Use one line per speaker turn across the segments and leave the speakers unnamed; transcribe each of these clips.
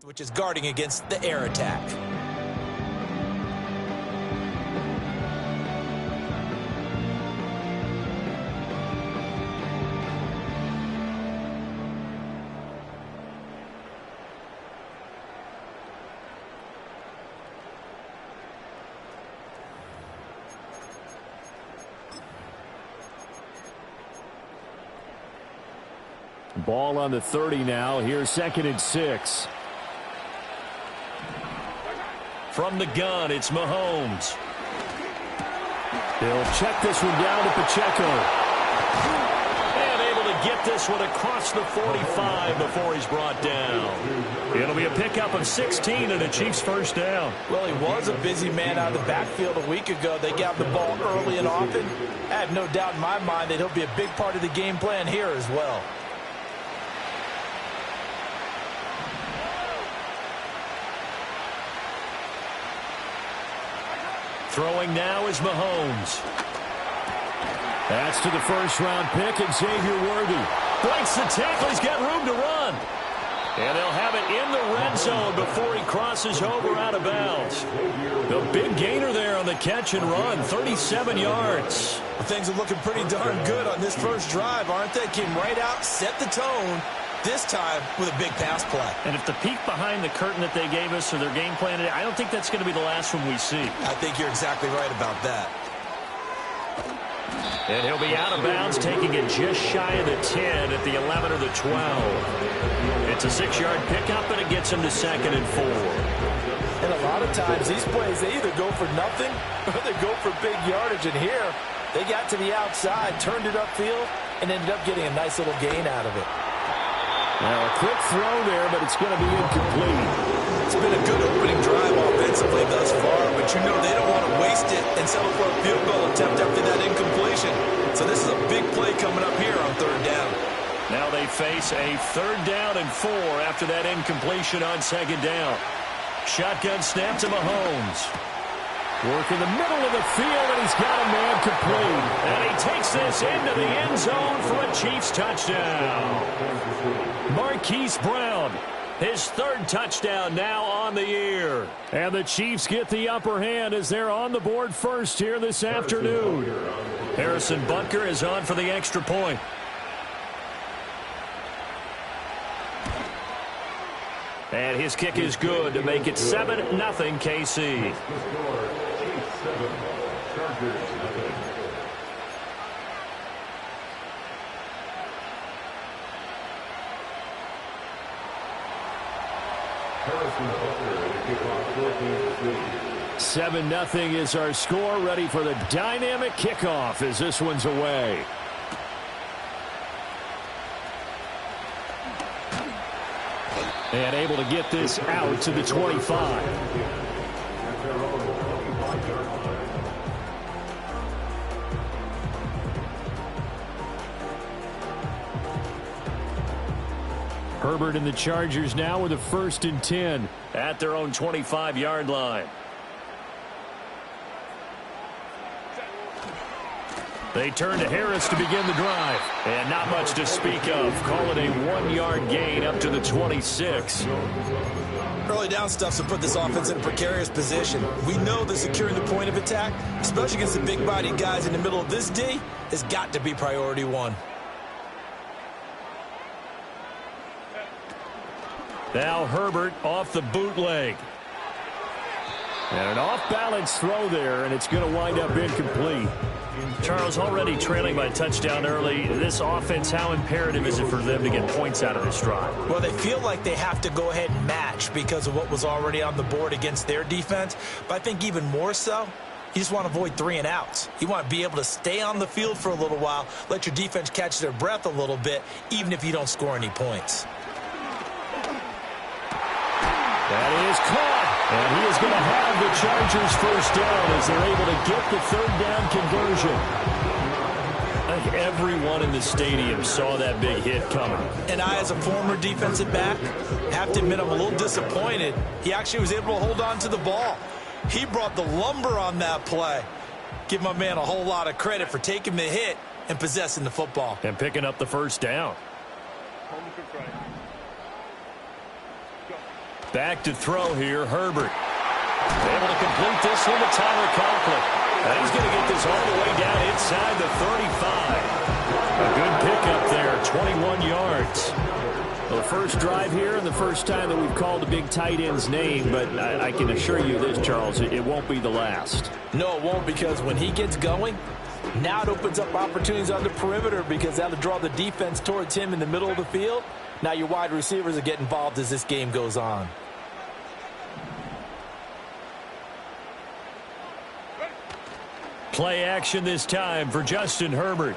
which is guarding against the air attack.
Ball on the 30 now. Here's 2nd and 6. From the gun, it's Mahomes. He'll check this one down to Pacheco. And able to get this one across the 45 before he's brought down. It'll be a pickup of 16 and a Chiefs first down.
Well, he was a busy man out of the backfield a week ago. They got the ball early and often. I have no doubt in my mind that he'll be a big part of the game plan here as well.
Throwing now is Mahomes. That's to the first-round pick, and Xavier Worthy breaks the tackle. He's got room to run. And they'll have it in the red zone before he crosses over out of bounds. The big gainer there on the catch and run, 37 yards.
Well, things are looking pretty darn good on this first drive, aren't they? Came right out, set the tone, this time with a big pass play.
And if the peek behind the curtain that they gave us or their game plan, I don't think that's going to be the last one we see.
I think you're exactly right about that.
And he'll be out of bounds, taking it just shy of the 10 at the 11 or the 12. It's a 6-yard pickup, and it gets him to 2nd and 4.
And a lot of times, these plays, they either go for nothing or they go for big yardage. And here, they got to the outside, turned it upfield, and ended up getting a nice little gain out of it.
Now, a quick throw there, but it's going to be incomplete.
It's been a good opening drive offensively thus far, but you know they don't want to waste it and settle for a field goal attempt after that incompletion. So this is a big play coming up here on 3rd down.
Now they face a 3rd down and 4 after that incompletion on 2nd down. Shotgun snap to Mahomes. Work in the middle of the field, and he's got a man complete. And he takes this into the end zone for a Chiefs touchdown. Marquise Brown, his 3rd touchdown now on the year. And the Chiefs get the upper hand as they're on the board first here this afternoon. Harrison Butker is on for the extra point. And his kick is good to make it 7-0 KC. Seven 0 is our score. Ready for the dynamic kickoff as this one's away. And able to get this out to the 25. Herbert and the Chargers now with a 1st and 10 at their own 25-yard line. They turn to Harris to begin the drive. And not much to speak of. Call it a 1-yard gain up to the 26.
Early down stuff to put this offense in a precarious position. We know that securing the point of attack, especially against the big-bodied guys in the middle of this D, has got to be priority 1.
Now Herbert off the bootleg. And an off-balance throw there, and it's going to wind up incomplete. Charles, already trailing by touchdown early. This offense, how imperative is it for them to get points out of this drive?
Well, they feel like they have to go ahead and match because of what was already on the board against their defense. But I think even more so, you just want to avoid 3 and outs. You want to be able to stay on the field for a little while, let your defense catch their breath a little bit, even if you don't score any points.
That is caught. And he is going to have the Chargers first down as they're able to get the 3rd down conversion. I think everyone in the stadium saw that big hit coming.
And I, as a former defensive back, have to admit I'm a little disappointed. He actually was able to hold on to the ball. He brought the lumber on that play. Give my man a whole lot of credit for taking the hit and possessing the football.
And picking up the first down. Back to throw here, Herbert. Able to complete this one to Tyler Conklin. And he's going to get this all the way down inside the 35. A good pickup there, 21 yards. Well, the first drive here and the first time that we've called a big tight end's name, but I can assure you this, Charles, it won't be the last.
No, it won't, because when he gets going, now it opens up opportunities on the perimeter because that'll draw the defense towards him in the middle of the field. Now your wide receivers will get involved as this game goes on.
Play action this time for Justin Herbert.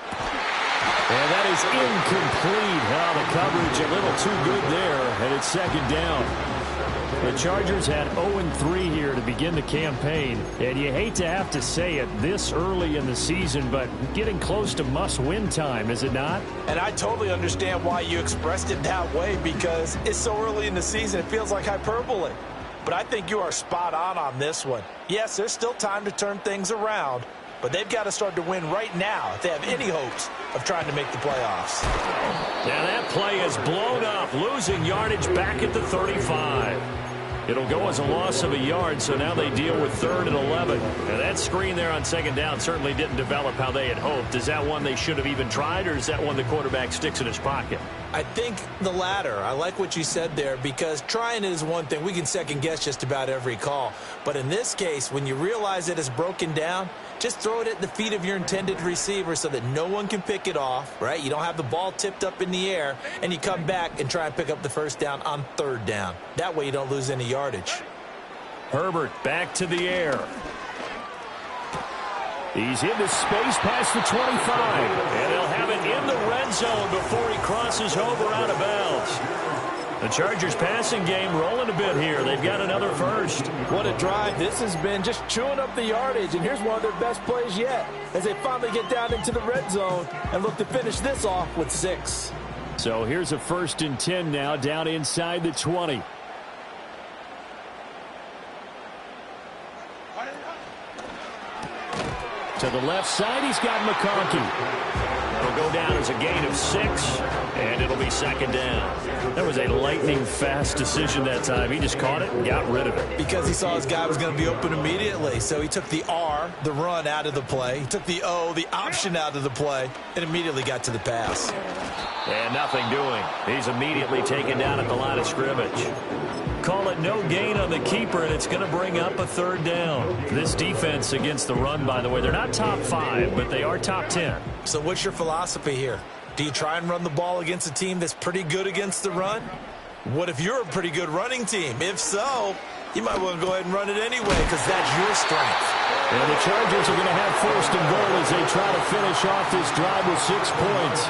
And that is incomplete. Now the coverage a little too good there, and it's second down. The Chargers had 0-3 here to begin the campaign, and you hate to have to say it this early in the season, but getting close to must-win time, is it not?
And I totally understand why you expressed it that way, because it's so early in the season, it feels like hyperbole. But I think you are spot on this one. Yes, there's still time to turn things around, but they've got to start to win right now if they have any hopes of trying to make the playoffs.
Now that play is blown up, losing yardage back at the 35. It'll go as a loss of a yard, so now they deal with 3rd and 11. And that screen there on second down certainly didn't develop how they had hoped. Is that one they should have even tried, or is that one the quarterback sticks in his pocket?
I think the latter. I like what you said there, because trying it is one thing. We can second guess just about every call. But in this case, when you realize it is broken down, just throw it at the feet of your intended receiver so that no one can pick it off, right? You don't have the ball tipped up in the air, and you come back and try and pick up the first down on 3rd down. That way you don't lose any yardage.
Herbert back to the air. He's into space past the 25, and he'll have it in the red zone before he crosses over out of bounds. The Chargers passing game rolling a bit here. They've got another first.
What a drive this has been, just chewing up the yardage, and here's one of their best plays yet as they finally get down into the red zone and look to finish this off with 6.
So here's a 1st and 10 now, down inside the 20. To the left side, he's got McConkey. It'll go down as a gain of 6, and it'll be second down. That was a lightning-fast decision that time. He just caught it and got rid of it.
Because he saw his guy was going to be open immediately, so he took the R, the run, out of the play. He took the O, the option, out of the play, and immediately got to the pass.
And nothing doing. He's immediately taken down at the line of scrimmage. Call it no gain on the keeper, and it's going to bring up a 3rd down. This defense against the run, by the way, they're not top 5, but they are top 10.
So what's your philosophy here? Do you try and run the ball against a team that's pretty good against the run? What if you're a pretty good running team? If so, you might want to go ahead and run it anyway, because that's your strength.
And the Chargers are going to have 1st and goal as they try to finish off this drive with 6 points.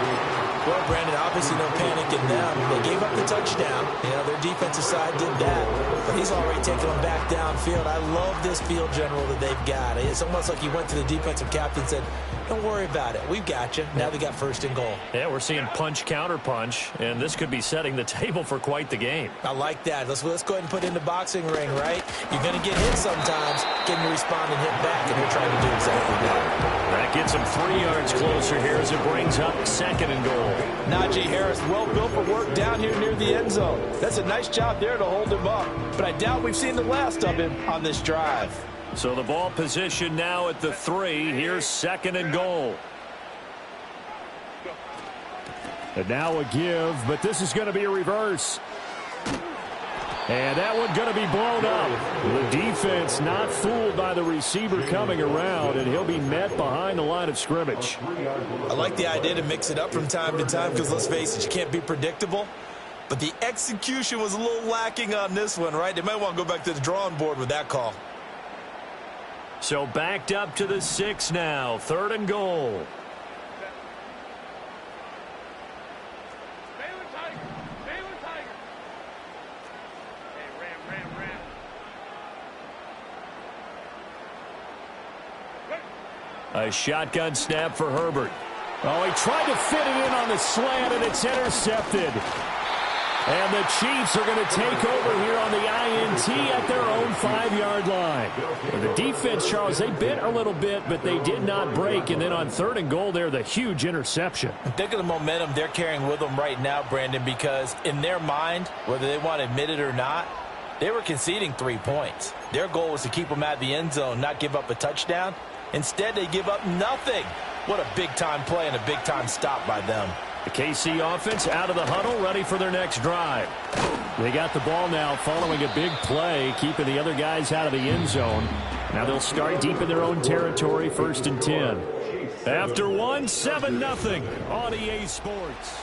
Well, Brandon, obviously no panic in them. They gave up the touchdown. You know, their defensive side did that. But he's already taken them back downfield. I love this field general that they've got. It's almost like he went to the defensive captain and said, don't worry about it. We've got you. Now they got 1st and goal.
Yeah, we're seeing punch, counter punch, and this could be setting the table for quite the game.
I like that. Let's go ahead and put it in the boxing ring, right? You're going to get hit sometimes. Get him to respond and hit back, and they're trying to do exactly that.
That gets him 3 yards closer here as it brings up 2nd and goal.
Najee Harris, well built for work down here near the end zone. That's a nice job there to hold him up. But I doubt we've seen the last of him on this drive.
So the ball position now at the 3. Here's 2nd and goal. And now a give, but this is going to be a reverse. And that one going to be blown up. The defense not fooled by the receiver coming around, and he'll be met behind the line of scrimmage.
I like the idea to mix it up from time to time because, let's face it, you can't be predictable. But the execution was a little lacking on this one, right? They might want to go back to the drawing board with that call.
So backed up to the 6 now. 3rd and goal. A shotgun snap for Herbert. Oh, he tried to fit it in on the slant, and it's intercepted. And the Chiefs are going to take over here on the INT at their own 5-yard line. And the defense, Charles, they bit a little bit, but they did not break. And then on 3rd and goal there, the huge interception.
Think of the momentum they're carrying with them right now, Brandon, because in their mind, whether they want to admit it or not, They were conceding 3 points. Their goal was to keep them out of the end zone, not give up a touchdown. Instead, they give up nothing. What a big-time play and a big-time stop by them.
The KC offense out of the huddle, ready for their next drive. They got the ball now following a big play, keeping the other guys out of the end zone. Now they'll start deep in their own territory, 1st and 10. After one, 7-0 on EA Sports.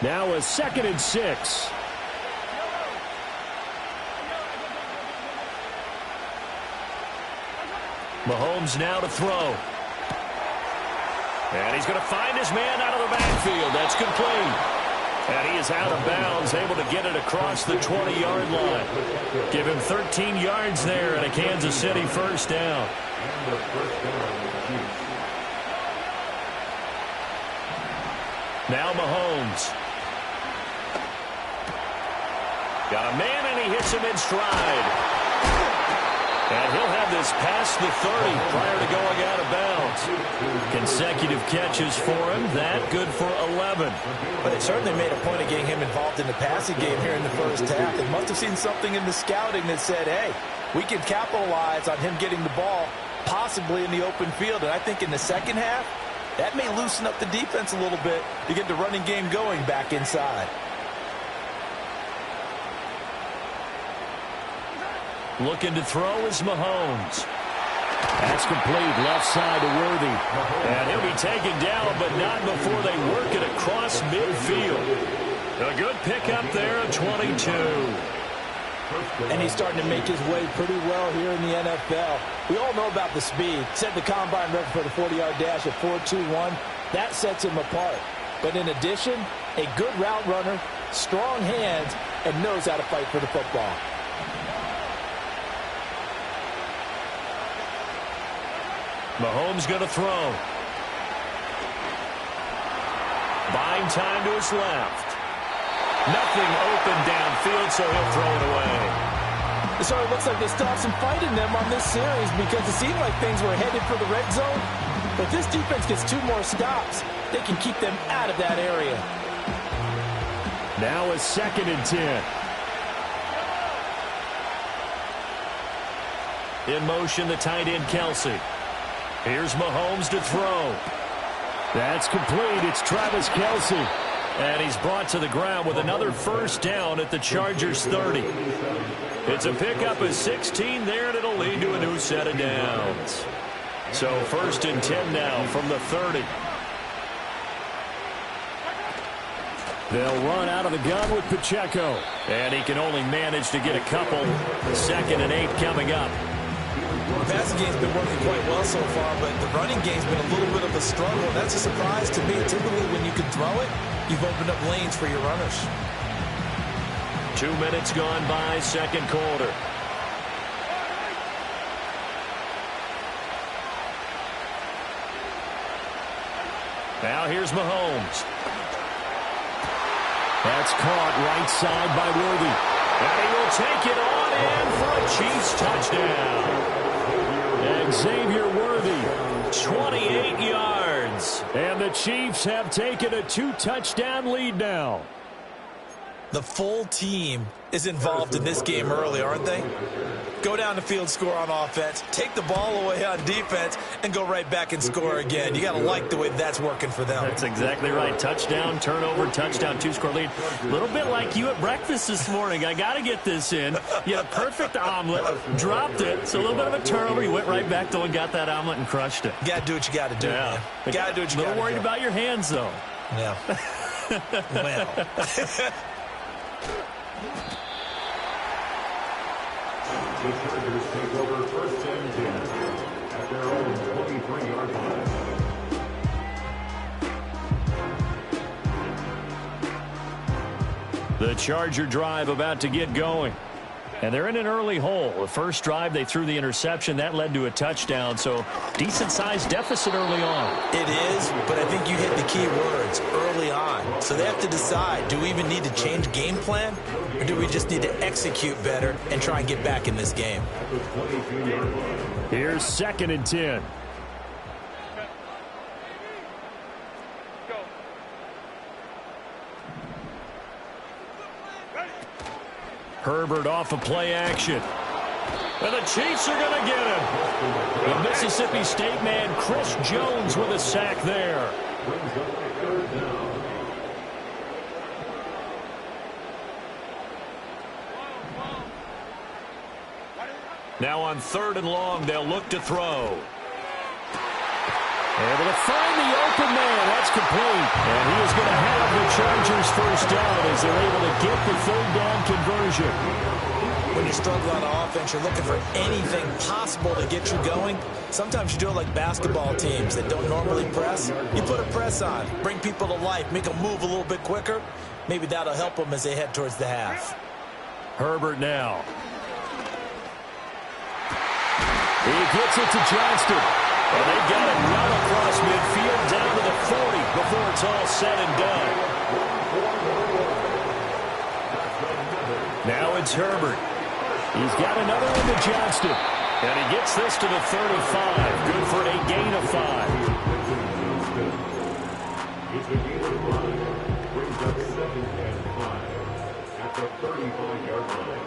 Now a 2nd and 6. Mahomes now to throw. And he's going to find his man out of the backfield. That's complete. And he is out of bounds, able to get it across the 20-yard line. Give him 13 yards there and a Kansas City 1st down. Now Mahomes. Got a man, and he hits him in stride. And he'll have this past the 30 prior to going out of bounds. Consecutive catches for him. That good for 11.
But they certainly made a point of getting him involved in the passing game here in the first half. They must have seen something in the scouting that said, hey, we can capitalize on him getting the ball possibly in the open field. And I think in the second half, that may loosen up the defense a little bit to get the running game going back inside.
Looking to throw is Mahomes. That's complete, left side to Worthy. And he'll be taken down, but not before they work it across midfield. A good pickup there of 22.
And he's starting to make his way pretty well here in the NFL. We all know about the speed. Set the combine record for the 40-yard dash at 4.21. That sets him apart. But in addition, a good route runner, strong hands, and knows how to fight for the football.
Mahomes going to throw. Buying time to his left. Nothing open downfield, so he'll throw it away.
So it looks like they still have some fight in them on this series because it seemed like things were headed for the red zone. But this defense gets 2 more stops. They can keep them out of that area.
Now a 2nd and 10. In motion, the tight end, Kelsey. Here's Mahomes to throw. That's complete. It's Travis Kelsey. And he's brought to the ground with another 1st down at the Chargers 30. It's a pickup of 16 there, and it'll lead to a new set of downs. So 1st and 10 now from the 30. They'll run out of the gun with Pacheco. And he can only manage to get a couple. 2nd and 8 coming up.
The passing game's been working quite well so far, but the running game's been a little bit of a struggle. That's a surprise to me. Typically, when you can throw it, you've opened up lanes for your runners.
2 minutes gone by, 2nd quarter. Now here's Mahomes. That's caught right side by Worthy. And he will take it on in for a Chiefs touchdown. Xavier Worthy, 28 yards. And the Chiefs have taken a 2-touchdown lead now.
The full team is involved in this game early, aren't they? Go down the field, score on offense, take the ball away on defense, and go right back and score again. You got to like the way that's working for them.
That's exactly right. Touchdown, turnover, touchdown, 2-score lead. A little bit like you at breakfast this morning. I got to get this in. You had a perfect omelet, dropped it. So a little bit of a turnover. You went right back though and got that omelet and crushed it.
You got to do what you got to do, man. You got to do what you got to do.
A little worried about your hands, though.
Yeah. Well.
The Chargers take over 1st and 10 at their own 23-yard line.
The Charger drive about to get going. And they're in an early hole. The first drive, they threw the interception. That led to a touchdown, so decent-sized deficit early on.
It is, but I think you hit the key words, early on. So they have to decide, do we even need to change game plan, or do we just need to execute better and try and get back in this game?
Here's 2nd and 10. Herbert off of play action. And the Chiefs are going to get him. The Mississippi State man, Chris Jones, with a sack there. Now on 3rd and long, they'll look to throw. Able to find the open man. That's complete. And he is going to have the Chargers first down as they're able to get the 3rd down conversion.
When you struggle on offense, you're looking for anything possible to get you going. Sometimes you do it like basketball teams that don't normally press. You put a press on, bring people to life, make them move a little bit quicker. Maybe that'll help them as they head towards the half.
Herbert now. He gets it to Johnston. And they've got it run across midfield down to the 40 before it's all said and done. Now it's Herbert. He's got another one to Johnston. And he gets this to the 35. Good for a gain of 5.
It's a gain of 5. Brings up 2nd and 5 at the 35-yard line.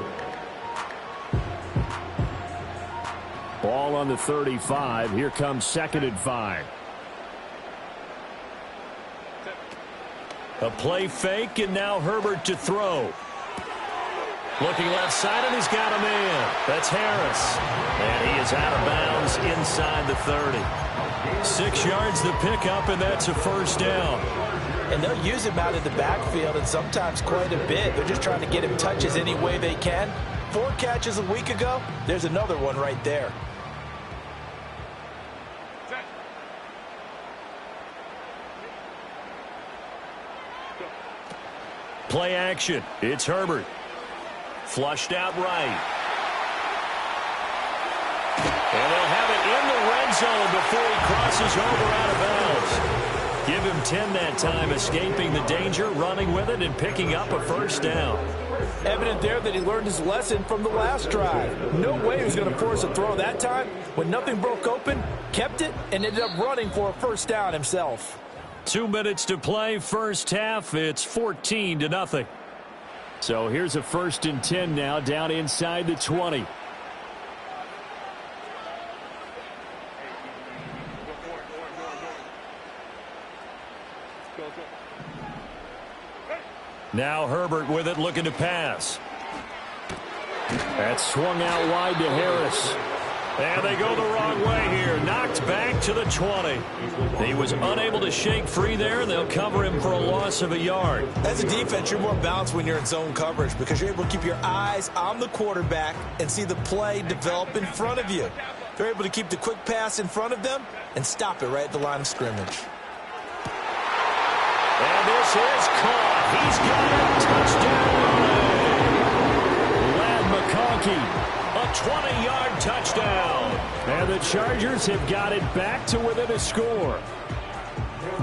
Ball on the 35. Here comes 2nd and 5. A play fake, and now Herbert to throw. Looking left side, and he's got a man. That's Harris. And he is out of bounds inside the 30. 6 yards the pickup, and that's a first down.
And they'll use him out in the backfield, and sometimes quite a bit. They're just trying to get him touches any way they can. 4 catches a week ago. There's another one right there.
Play action. It's Herbert. Flushed out right. And they'll have it in the red zone before he crosses over out of bounds. Give him 10 that time, escaping the danger, running with it, and picking up a first down.
Evident there that he learned his lesson from the last drive. No way he was going to force a throw that time. When nothing broke open, kept it, and ended up running for a first down himself.
2 minutes to play, first half. It's 14-0. So here's a 1st and 10 now, down inside the 20. Now Herbert with it, looking to pass. That's swung out wide to Harris. And they go the wrong way here. Knocked back to the 20. He was unable to shake free there, and they'll cover him for a loss of a yard.
As a defense, you're more balanced when you're in zone coverage because you're able to keep your eyes on the quarterback and see the play develop in front of you. They're able to keep the quick pass in front of them and stop it right at the line of scrimmage.
And this is caught. He's got a touchdown. Lad McConkey. A 20-yard touchdown. And the Chargers have got it back to within a score.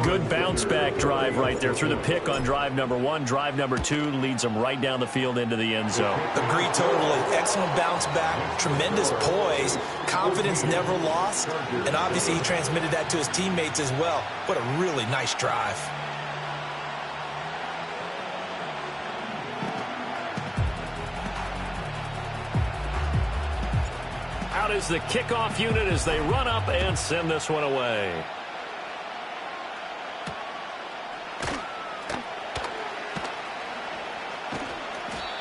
Good bounce-back drive right there. Through the pick on drive number 1. Drive number 2 leads them right down the field into the end zone.
Agree totally. Excellent bounce back. Tremendous poise. Confidence never lost. And obviously he transmitted that to his teammates as well. What a really nice drive.
Out is the kickoff unit as they run up and send this one away.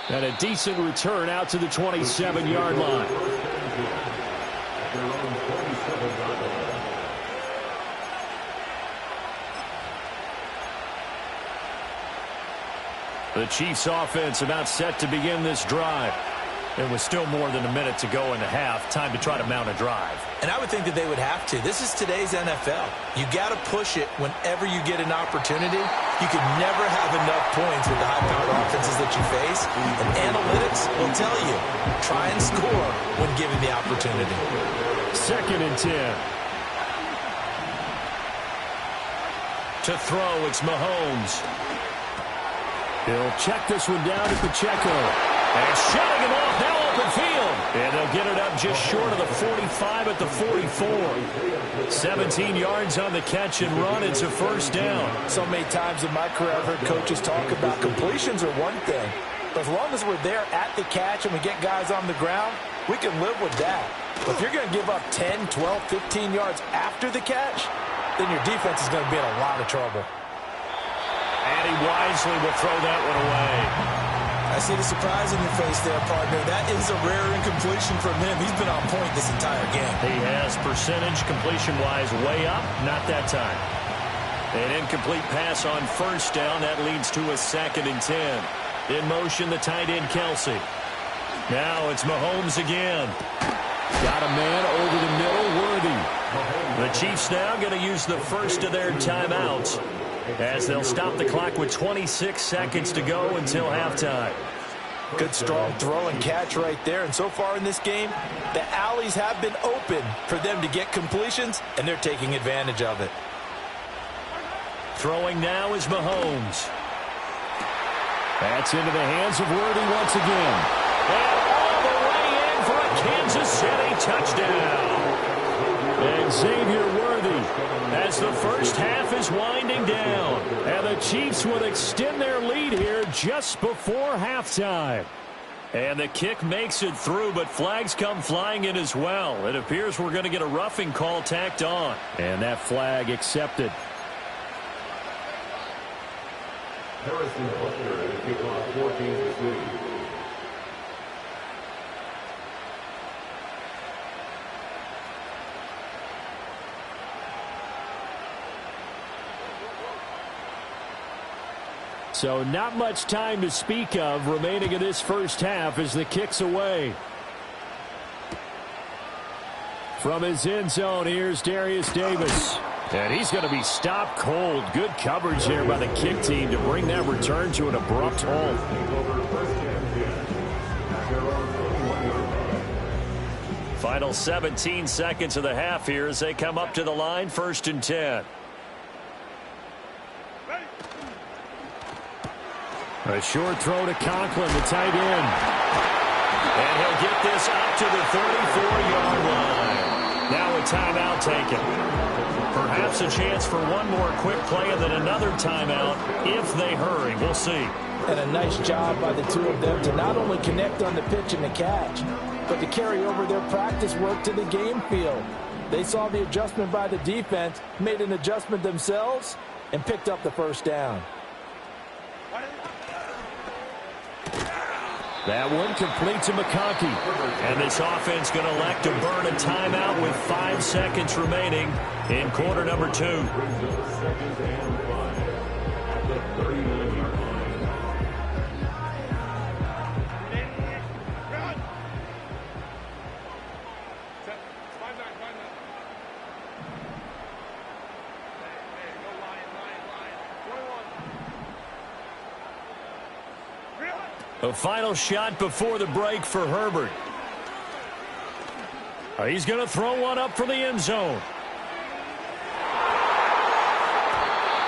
And a decent return out to the 27-yard line. The Chiefs offense about set to begin this drive. It was still more than a minute to go in the half. Time to try to mount a drive.
And I would think that they would have to. This is today's NFL. You got to push it whenever you get an opportunity. You can never have enough points with the high-powered offenses that you face. And analytics will tell you, try and score when given the opportunity.
2nd and 10. To throw, it's Mahomes. He'll check this one down to Pacheco. And shutting him off now open field. And they'll get it up just short of the 45 at the 44. 17 yards on the catch and run. It's a first down.
So many times in my career I've heard coaches talk about completions are one thing. But as long as we're there at the catch and we get guys on the ground, we can live with that. But if you're going to give up 10, 12, 15 yards after the catch, then your defense is going to be in a lot of trouble.
And he wisely will throw that one away.
I see the surprise in your face there, partner. That is a rare incompletion from him. He's been on point this entire game.
He has percentage completion-wise way up. Not that time. An incomplete pass on first down. That leads to a 2nd and 10. In motion, the tight end, Kelsey. Now it's Mahomes again. Got a man over the middle, Worthy. The Chiefs now going to use the first of their timeouts as they'll stop the clock with 26 seconds to go until halftime.
Good strong throw and catch right there. And so far in this game, the alleys have been open for them to get completions, and they're taking advantage of it.
Throwing now is Mahomes. That's into the hands of Worthy once again. And all the way in for a Kansas City touchdown. And Xavier Worthy, as the first half is winding down. And the Chiefs will extend their lead here just before halftime. And the kick makes it through, but flags come flying in as well. It appears we're going to get a roughing call tacked on. And that flag accepted.
Harrison Butler to kick off 14-2.
So not much time to speak of remaining in this first half as the kick's away. From his end zone, here's Darius Davis. And he's going to be stopped cold. Good coverage here by the kick team to bring that return to an abrupt halt. Final 17 seconds of the half here as they come up to the line, 1st and 10. A short throw to Conklin, the tight end. And he'll get this up to the 34-yard line. Now a timeout taken. Perhaps a chance for one more quick play and then another timeout if they hurry. We'll see.
And a nice job by the two of them to not only connect on the pitch and the catch, but to carry over their practice work to the game field. They saw the adjustment by the defense, made an adjustment themselves, and picked up the first down.
That one complete to McConkey. And this offense going to elect to burn a timeout with 5 seconds remaining in quarter number 2. A final shot before the break for Herbert. He's going to throw one up for the end zone.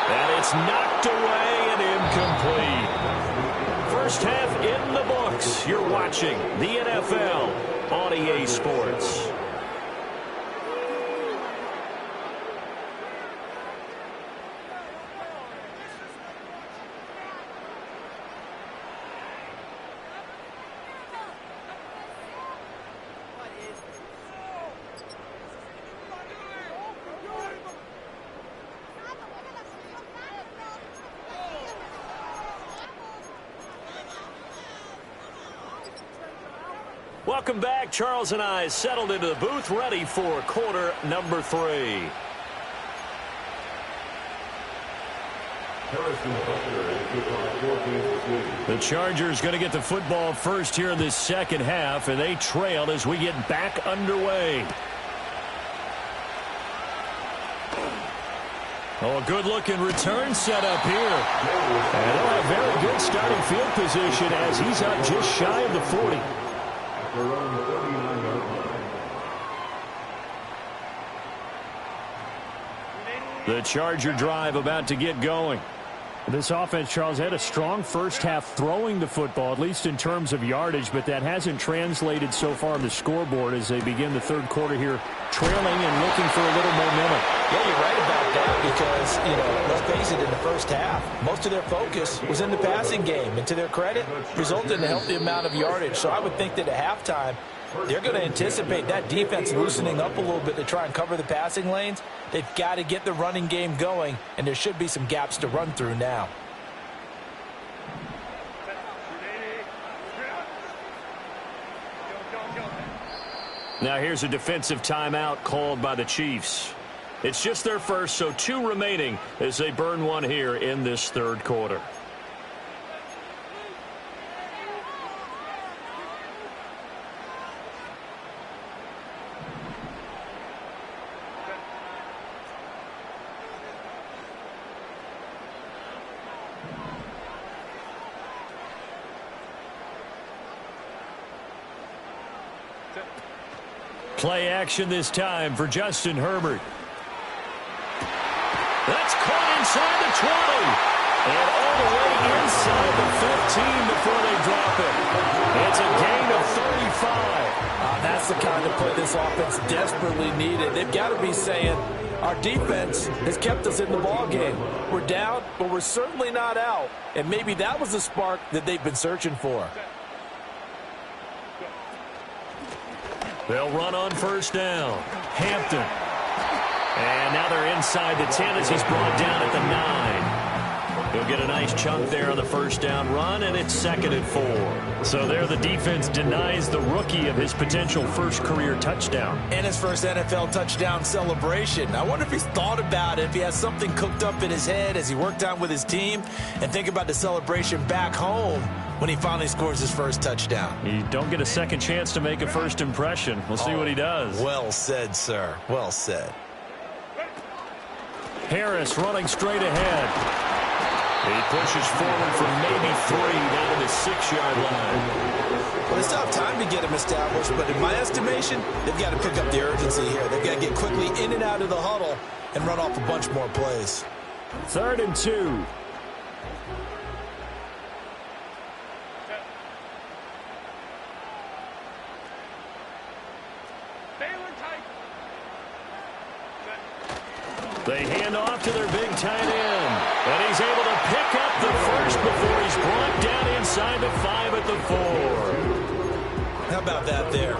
And it's knocked away and incomplete. First half in the books. You're watching the NFL on EA Sports. Welcome back. Charles and I settled into the booth, ready for quarter number 3.
Harrison Butler is kicked for Kansas City.
The Chargers going to get the football first here in this second half, and they trail as we get back underway. Oh, a good-looking return set up here. And they'll have very good starting field position as he's up just shy of the 40.
At their own 39-yard line.
The Charger drive about to get going. This offense, Charles, had a strong first half throwing the football, at least in terms of yardage, but that hasn't translated so far on the scoreboard as they begin the third quarter here, trailing and looking for a little momentum.
Yeah, you're right about that because, let's face it, in the first half, most of their focus was in the passing game. And to their credit, resulted in a healthy amount of yardage. So I would think that at halftime, they're going to anticipate that defense loosening up a little bit to try and cover the passing lanes. They've got to get the running game going, and there should be some gaps to run through now.
Now here's a defensive timeout called by the Chiefs. It's just their first, so 2 remaining as they burn one here in this third quarter. Play action this time for Justin Herbert. That's caught inside the 20. And all the way inside the 15 before they drop it. It's a gain of 35.
That's the kind of play this offense desperately needed. They've got to be saying, our defense has kept us in the ballgame. We're down, but we're certainly not out. And maybe that was the spark that they've been searching for.
They'll run on first down. Hampton. And now they're inside the 10 as he's brought down at the 9. He'll get a nice chunk there on the first down run, and it's 2nd and 4. So there the defense denies the rookie of his potential first career touchdown.
And his first NFL touchdown celebration. I wonder if he's thought about it, if he has something cooked up in his head as he worked out with his team, and think about the celebration back home when he finally scores his first touchdown.
You don't get a second chance to make a first impression. We'll see what he does.
Well said, sir. Well said.
Harris running straight ahead. He pushes forward for maybe 3 down to the 6-yard line.
Well, they still have time to get him established, but in my estimation, they've got to pick up the urgency here. They've got to get quickly in and out of the huddle and run off a bunch more plays.
3rd and 2. They hand off to their big tight end. And he's able to pick up the first before he's brought down inside the 5 at the 4.
How about that there?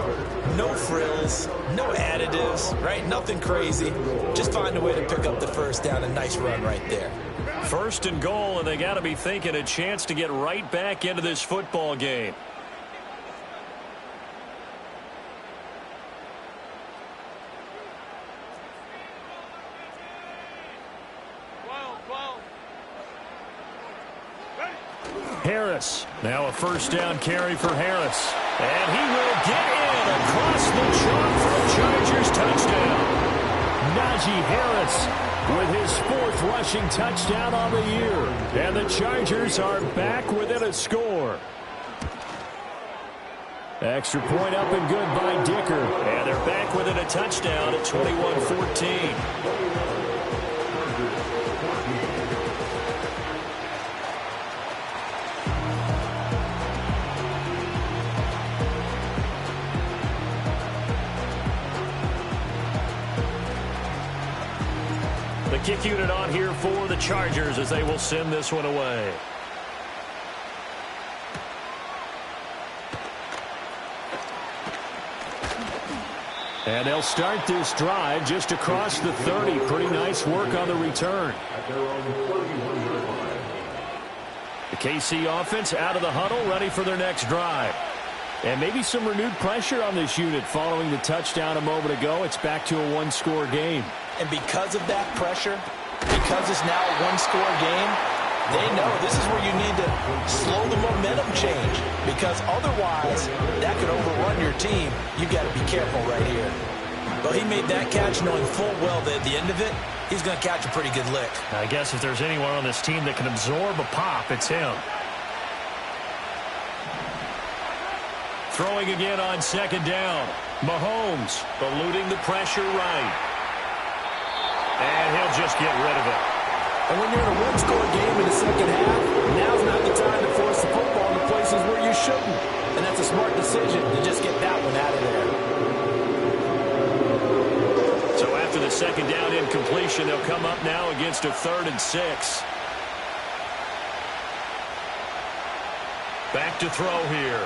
No frills, no additives, right? Nothing crazy. Just find a way to pick up the first down. A nice run right there.
1st and goal, and they got to be thinking a chance to get right back into this football game. Harris. Now a first down carry for Harris. And he will get in across the chalk for a Chargers touchdown. Najee Harris with his 4th rushing touchdown on the year. And the Chargers are back within a score. Extra point up and good by Dicker. And they're back within a touchdown at 21-14. The kick unit on here for the Chargers as they will send this one away. And they'll start this drive just across the 30. Pretty nice work on the return. The KC offense out of the huddle, ready for their next drive. And maybe some renewed pressure on this unit following the touchdown a moment ago. It's back to a one-score game.
And because of that pressure, because it's now a one-score game, They know this is where you need to slow the momentum change, because otherwise that could overrun your team. You've got to be careful right here. Well, he made that catch knowing full well that at the end of it, he's going to catch a pretty good lick.
I guess if there's anyone on this team that can absorb a pop, it's him. Throwing again on second down. Mahomes eluding the pressure right. And he'll just get rid of it.
And when you're in a one-score game in the second half, now's not the time to force the football in the places where you shouldn't. And that's a smart decision to just get that one out of there.
So after the second down incompletion, they'll come up now against a 3rd and 6. Back to throw here.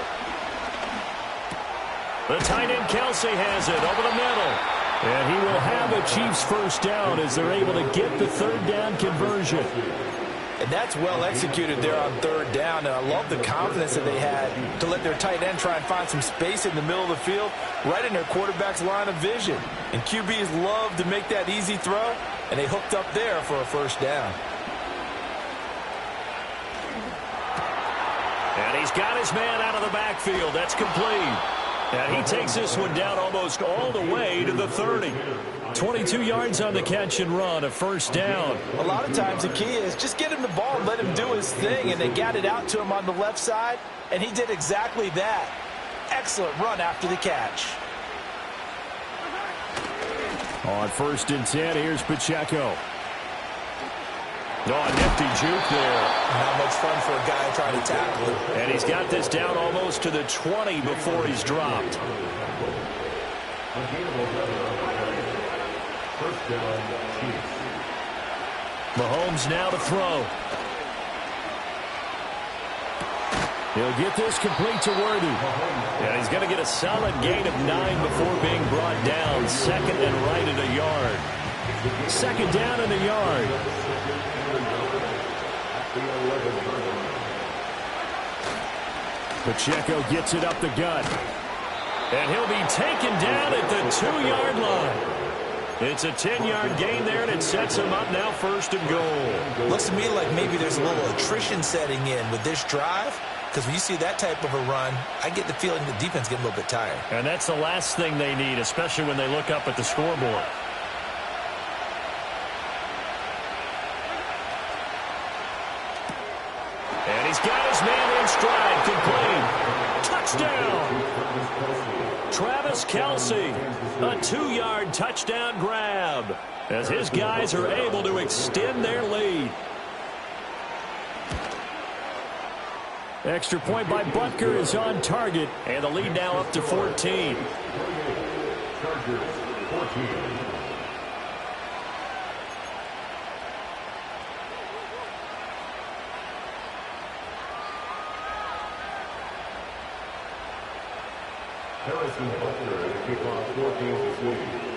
The tight end Kelsey has it over the middle. And he will have a Chiefs first down as they're able to get the 3rd down conversion.
And that's well executed there on 3rd down. And I love the confidence that they had to let their tight end try and find some space in the middle of the field, right in their quarterback's line of vision. And QBs love to make that easy throw, and they hooked up there for a first down.
And he's got his man out of the backfield. That's complete. And he takes this one down almost all the way to the 30. 22 yards on the catch and run, a first down.
A lot of times the key is just get him the ball and let him do his thing, and they got it out to him on the left side, and he did exactly that. Excellent run after the catch.
On 1st and 10, here's Pacheco. Oh, a nifty juke there.
Not much fun for a guy trying to tackle him.
And he's got this down almost to the 20 before he's dropped. Mahomes now to throw. He'll get this complete to Worthy. And he's going to get a solid gain of 9 before being brought down. 2nd and right at a yard. 2nd down and a yard. Pacheco gets it up the gut. And he'll be taken down at the 2-yard line. It's a 10-yard gain there, and it sets him up now 1st and goal.
Looks to me like maybe there's a little attrition setting in with this drive, because when you see that type of a run, I get the feeling the defense getting a little bit tired.
And that's the last thing they need, especially when they look up at the scoreboard. And he's got his man in stride, complete. Touchdown! Travis Kelce, a 2-yard touchdown grab, as his guys are able to extend their lead. Extra point by Butker is on target, and the lead now up to 14.
Chargers 14.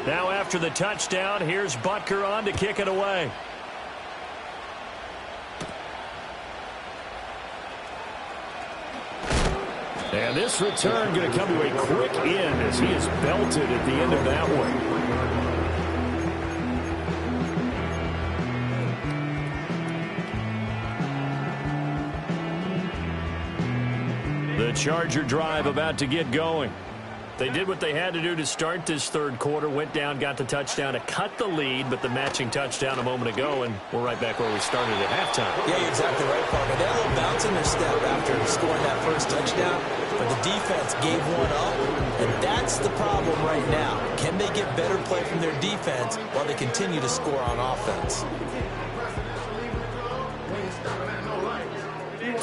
Now after the touchdown, here's Butker on to kick it away. And this return going to come to a quick end as he is belted at the end of that one. The Charger drive about to get going. They did what they had to do to start this 3rd quarter, went down, got the touchdown to cut the lead, but the matching touchdown a moment ago, and we're right back where we started at halftime.
Yeah, you're exactly right, Parker. They had a little bounce in their step after scoring that first touchdown, but the defense gave one up, and that's the problem right now. Can they get better play from their defense while they continue to score on offense?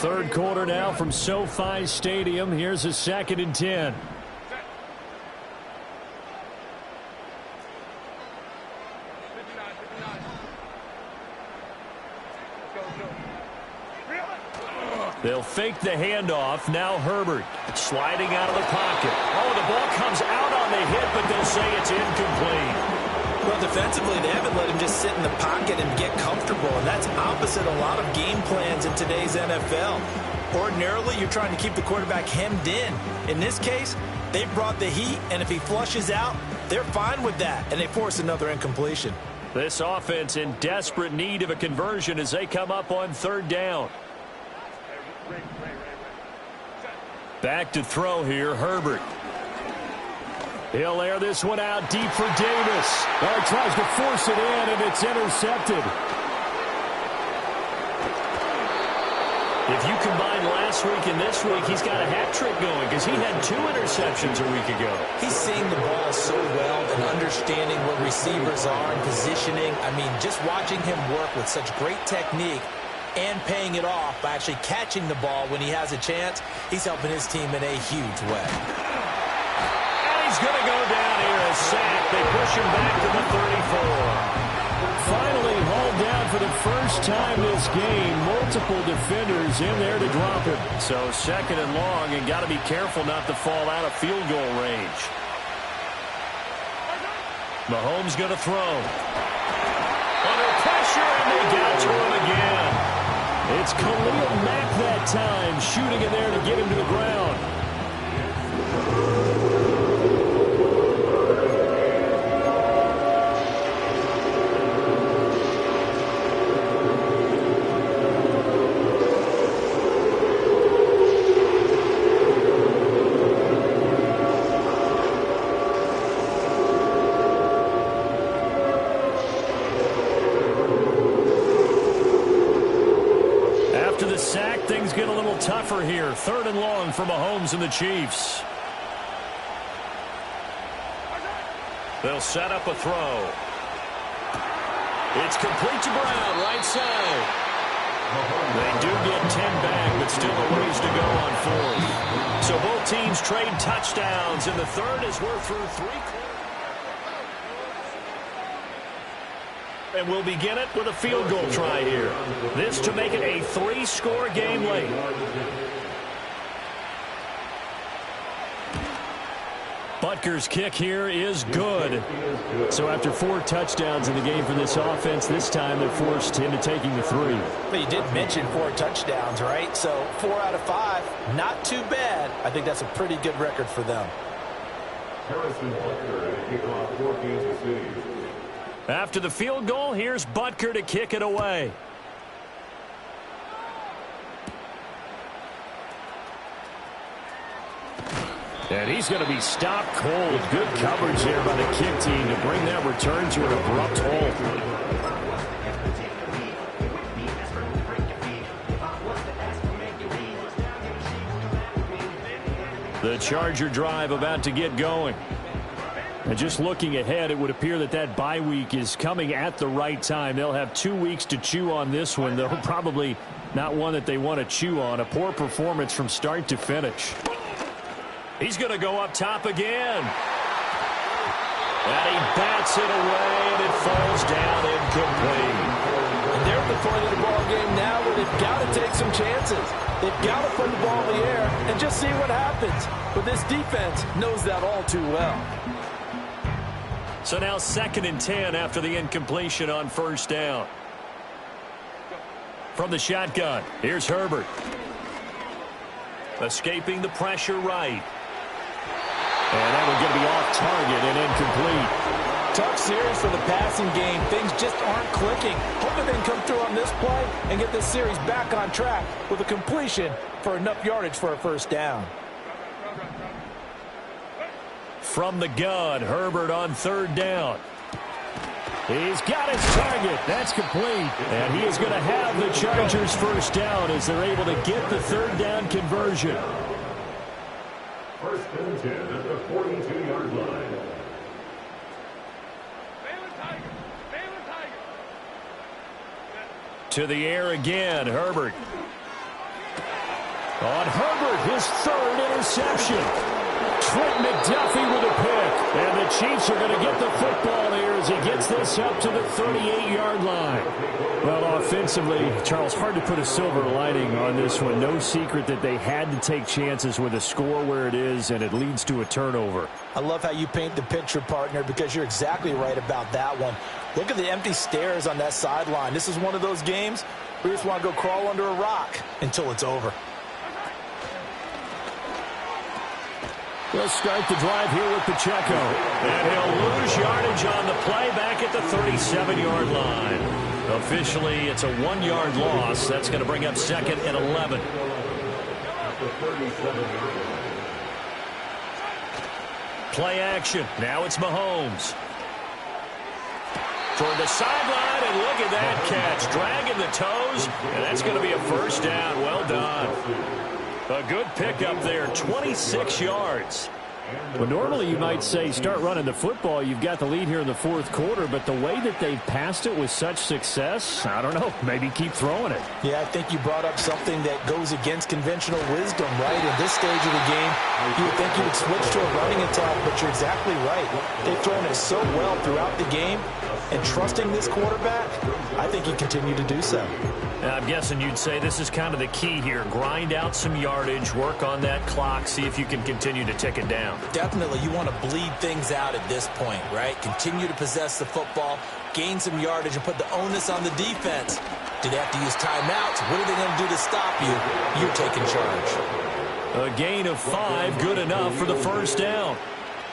3rd quarter now from SoFi Stadium. Here's a 2nd and 10. They'll fake the handoff. Now Herbert sliding out of the pocket. Oh, the ball comes out on the hit, but they'll say it's incomplete.
Well, defensively, they haven't let him just sit in the pocket and get comfortable, and that's opposite a lot of game plans in today's NFL. Ordinarily, you're trying to keep the quarterback hemmed in. In this case, they brought the heat, and if he flushes out, they're fine with that, and they force another incompletion.
This offense in desperate need of a conversion as they come up on third down. Back to throw here, Herbert. He'll air this one out deep for Davis. Oh, he tries to force it in, and it's intercepted. If you combine last week and this week, he's got a hat trick going because he had 2 interceptions a week ago.
He's seeing the ball so well and understanding where receivers are and positioning. I mean, just watching him work with such great technique and paying it off by actually catching the ball when he has a chance, he's helping his team in a huge way.
And he's going to go down here as sacked. They push him back to the 34. Finally hauled down for the first time this game. Multiple defenders in there to drop him. So second and long, and got to be careful not to fall out of field goal range. Mahomes going to throw. Under pressure, and they got to him again. It's Khalil Mack that time, shooting in there to get him to the ground. Things get a little tougher here. Third and long for Mahomes and the Chiefs. They'll set up a throw. It's complete to Brown, right side. They do get 10 back, but still a ways to go on fourth. So both teams trade touchdowns, and the third as we're through 3 quarters. And we'll begin it with a field goal try here. This to make it a 3-score game late. Butker's kick here is good. So after 4 touchdowns in the game for this offense, this time they're forced into taking the 3.
But you did mention 4 touchdowns, right? So 4 out of 5, not too bad. I think that's a pretty good record for them.
Harrison Butker, kick off for Kansas City.
After the field goal, here's Butker to kick it away. And he's going to be stopped cold. Good coverage there by the kick team to bring that return to an abrupt halt. The Charger drive about to get going. And just looking ahead, it would appear that that bye week is coming at the right time. They'll have 2 weeks to chew on this one, though probably not one that they want to chew on. A poor performance from start to finish. He's going to go up top again. And he bats it away, and it falls down incomplete.
And they're at the point of the ball game now where they've got to take some chances. They've got to put the ball in the air and just see what happens. But this defense knows that all too well.
So now 2nd and 10 after the incompletion on first down. From the shotgun, here's Herbert. Escaping the pressure right. And that one going to be off target and incomplete.
Tough series for the passing game. Things just aren't clicking. Hoping they can come through on this play and get this series back on track with a completion for enough yardage for a first down.
From the gun, Herbert on 3rd down. He's got his target. That's complete. And he is going to have the Chargers first down as they're able to get the 3rd down conversion.
First and 10 at the 42-yard line.
To the air again, Herbert. On Herbert, his 3rd interception. Trent McDuffie with a pick. And the Chiefs are going to get the football here as he gets this up to the 38-yard line. Well, offensively, Charles, hard to put a silver lining on this one. No secret that they had to take chances with a score where it is, and it leads to a turnover.
I love how you paint the picture, partner, because you're exactly right about that one. Look at the empty stares on that sideline. This is one of those games where you just want to go crawl under a rock until it's over.
They'll start the drive here with Pacheco. And he'll lose yardage on the play back at the 37-yard line. Officially, it's a 1-yard loss. That's going to bring up 2nd and 11. Play action. Now it's Mahomes. Toward the sideline, and look at that catch. Dragging the toes, and that's going to be a first down. Well done. A good pickup there, 26 yards.
Well, normally you might say start running the football. You've got the lead here in the 4th quarter, but the way that they've passed it with such success, I don't know, maybe keep throwing it.
Yeah, I think you brought up something that goes against conventional wisdom, right? In this stage of the game, you would think you would switch to a running attack, but you're exactly right. They've thrown it so well throughout the game, and trusting this quarterback, I think you continue to do so.
I'm guessing you'd say this is kind of the key here. Grind out some yardage, work on that clock, see if you can continue to tick it down.
Definitely, you want to bleed things out at this point, right? Continue to possess the football, gain some yardage, and put the onus on the defense. Do they have to use timeouts? What are they going to do to stop you? You're taking charge.
A gain of 5, good enough for the first down.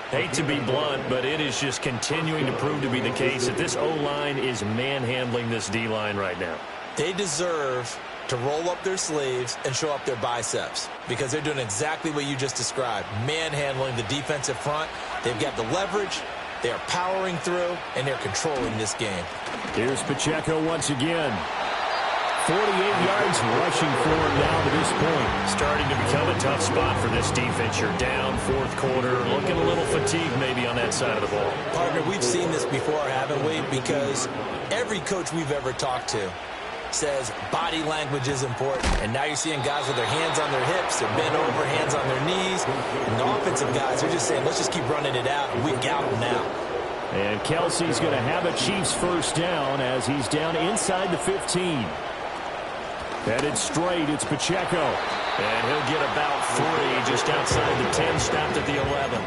Hate to be blunt, but it is just continuing to prove to be the case that this O-line is manhandling this D-line right now.
They deserve to roll up their sleeves and show up their biceps because they're doing exactly what you just described, manhandling the defensive front. They've got the leverage, they're powering through, and they're controlling this game.
Here's Pacheco once again. 48 yards rushing for him now to this point.
Starting to become a tough spot for this defense. You're down 4th quarter, looking a little fatigued maybe on that side of the ball.
Partner, we've seen this before, haven't we? Because every coach we've ever talked to says body language is important. And now you're seeing guys with their hands on their hips, they're bent over, hands on their knees. And the offensive guys are just saying, let's just keep running it out, and we've got them now.
And Kelsey's going to have a Chiefs first down as he's down inside the 15. Headed straight, it's Pacheco.
And he'll get about 3 just outside the 10, stopped at the 11.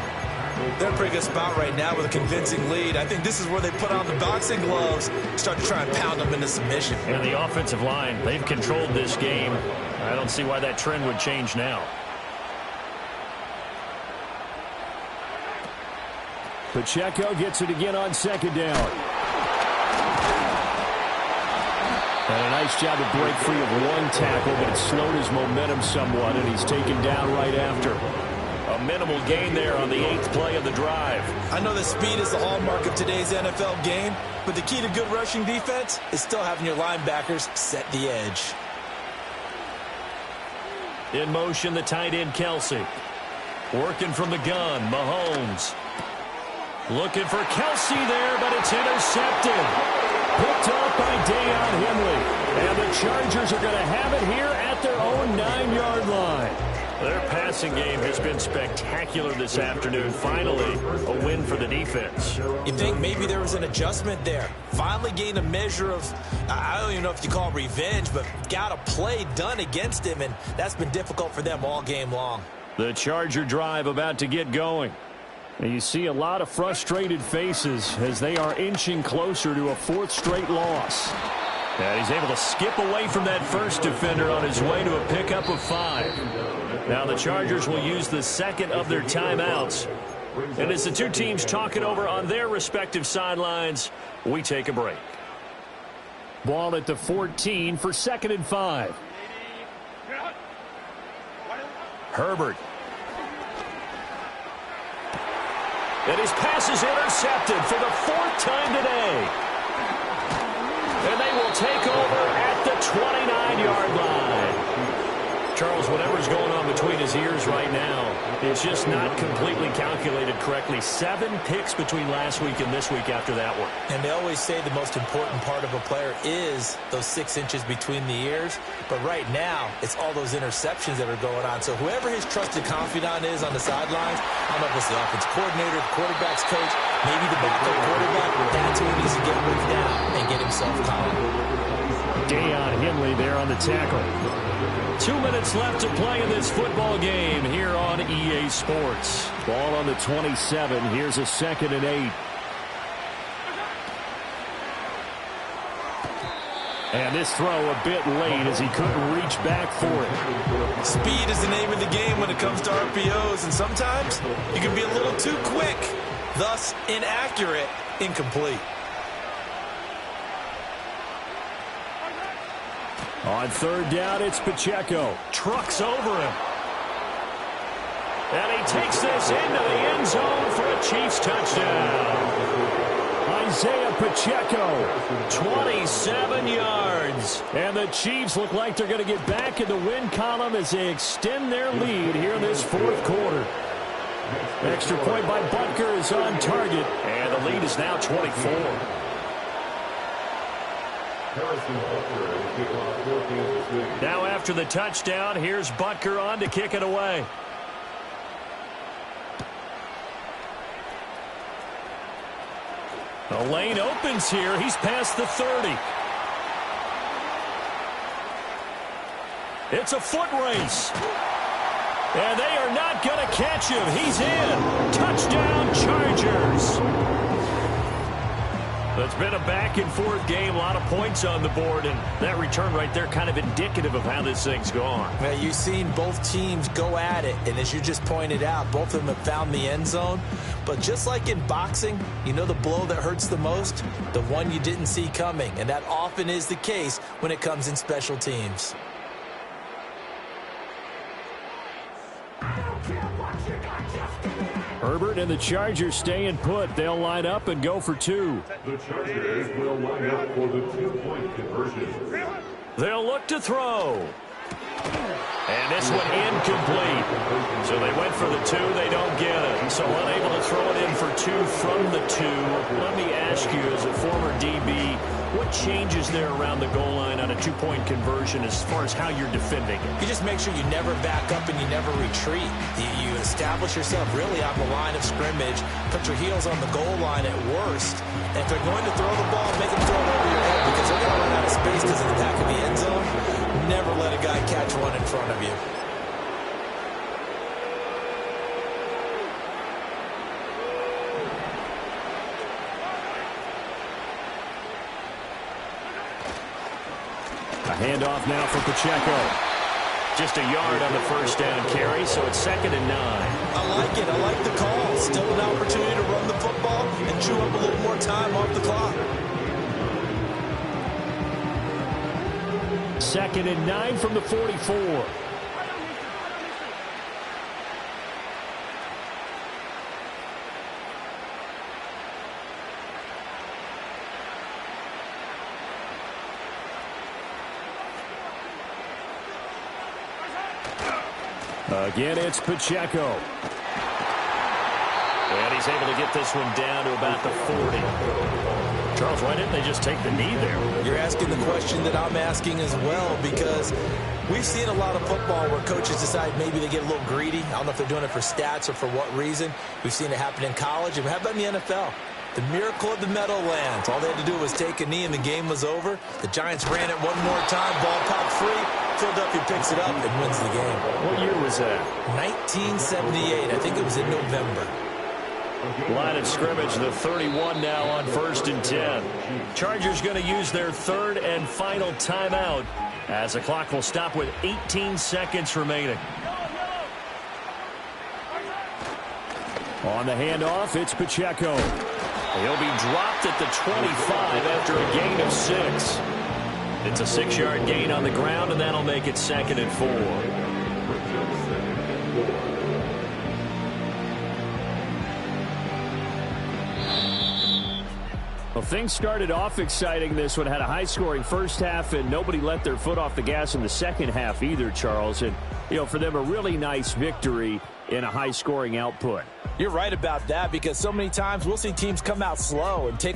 They're in a pretty good spot right now with a convincing lead. I think this is where they put on the boxing gloves, start to try and pound them into submission.
And the offensive line, they've controlled this game. I don't see why that trend would change now.
Pacheco gets it again on 2nd down. And a nice job to break free of one tackle, but it slowed his momentum somewhat, and he's taken down right after.
A minimal gain there on the 8th play of the drive.
I know that speed is the hallmark of today's NFL game, but the key to good rushing defense is still having your linebackers set the edge.
In motion, the tight end, Kelsey. Working from the gun, Mahomes. Looking for Kelsey there, but it's intercepted. Picked up by Deion Henley. And the Chargers are going to have it here at their own 9-yard line. Their passing game has been spectacular this afternoon. Finally, a win for the defense.
You think maybe there was an adjustment there. Finally gained a measure of, I don't even know if you call it revenge, but got a play done against him, and that's been difficult for them all game long.
The Charger drive about to get going.
And you see a lot of frustrated faces as they are inching closer to a 4th straight loss.
And he's able to skip away from that first defender on his way to a pickup of 5. Now the Chargers will use the 2nd of their timeouts. And as the two teams talk it over on their respective sidelines, we take a break.
Ball at the 14 for 2nd and 5.
Herbert. And his pass is intercepted for the 4th time today. And they will take over at the 29-yard line. Charles, whatever's going on between his ears right now, it's just not completely calculated correctly. 7 picks between last week and this week after that one.
And they always say the most important part of a player is those 6 inches between the ears. But right now, it's all those interceptions that are going on. So whoever his trusted confidant is on the sidelines, I don't know if it's the offensive coordinator, the quarterback's coach, maybe the backup quarterback, that's who he needs to get with now and get himself calm.
Deion Henley there on the tackle.
2 minutes left to play in this football game here on EA Sports.
Ball on the 27. Here's a 2nd and 8. And this throw a bit late as he couldn't reach back for it.
Speed is the name of the game when it comes to RPOs, and sometimes you can be a little too quick, thus inaccurate, incomplete.
On third down, it's Pacheco. Trucks over him. And he takes this into the end zone for a Chiefs touchdown. Isaiah Pacheco, 27 yards. And the Chiefs look like they're going to get back in the win column as they extend their lead here in this fourth quarter. Extra point by Butker is on target. And the lead is now 24. Now after the touchdown, here's Butker on to kick it away. The lane opens here. He's past the 30. It's a foot race. And they are not going to catch him. He's in. Touchdown, Chargers. It's been a back-and-forth game, a lot of points on the board, and that return right there kind of indicative of how this thing's gone.
Now, you've seen both teams go at it, and as you just pointed out, both of them have found the end zone. But just like in boxing, you know the blow that hurts the most? The one you didn't see coming, and that often is the case when it comes in special teams.
Herbert and the Chargers staying put. They'll line up and go for two.
The Chargers will line up for the two-point conversion.
They'll look to throw. And this one incomplete. So they went for the two. They don't get it. So unable to throw it in for two from the two. Let me ask you, as a former DB, what changes there around the goal line on a two-point conversion as far as how you're defending it?
You just make sure you never back up and you never retreat. You establish yourself really on the line of scrimmage, put your heels on the goal line at worst, and if they're going to throw the ball, make them throw it over your head because they're going to run out of space because of the back of the end zone. Never let a guy catch one in front of you.
A handoff now for Pacheco. Just a yard on the first down carry, so it's 2nd and 9.
I like it. I like the call. Still an opportunity to run the football and chew up a little more time off the clock.
2nd and 9 from the 44. Again, it's Pacheco. And he's able to get this one down to about the 40. Charles, why didn't they just take the knee there?
You're asking the question that I'm asking as well, because we've seen a lot of football where coaches decide maybe they get a little greedy. I don't know if they're doing it for stats or for what reason. We've seen it happen in college. And how about in the NFL? The miracle of the Meadowlands. All they had to do was take a knee and the game was over. The Giants ran it one more time. Ball popped free. Philadelphia picks it up and wins the game.
What year was that?
1978. I think it was in November.
Line of scrimmage, the 31 now on 1st and 10. Chargers going to use their third and final timeout as the clock will stop with 18 seconds remaining. On the handoff, it's Pacheco. He'll be dropped at the 25 after a gain of 6. It's a 6-yard gain on the ground, and that'll make it 2nd and 4. Well, things started off exciting. This one had a high-scoring first half, and nobody let their foot off the gas in the second half either, Charles. And, for them, a really nice victory in a high-scoring output.
You're right about that, because so many times we'll see teams come out slow and take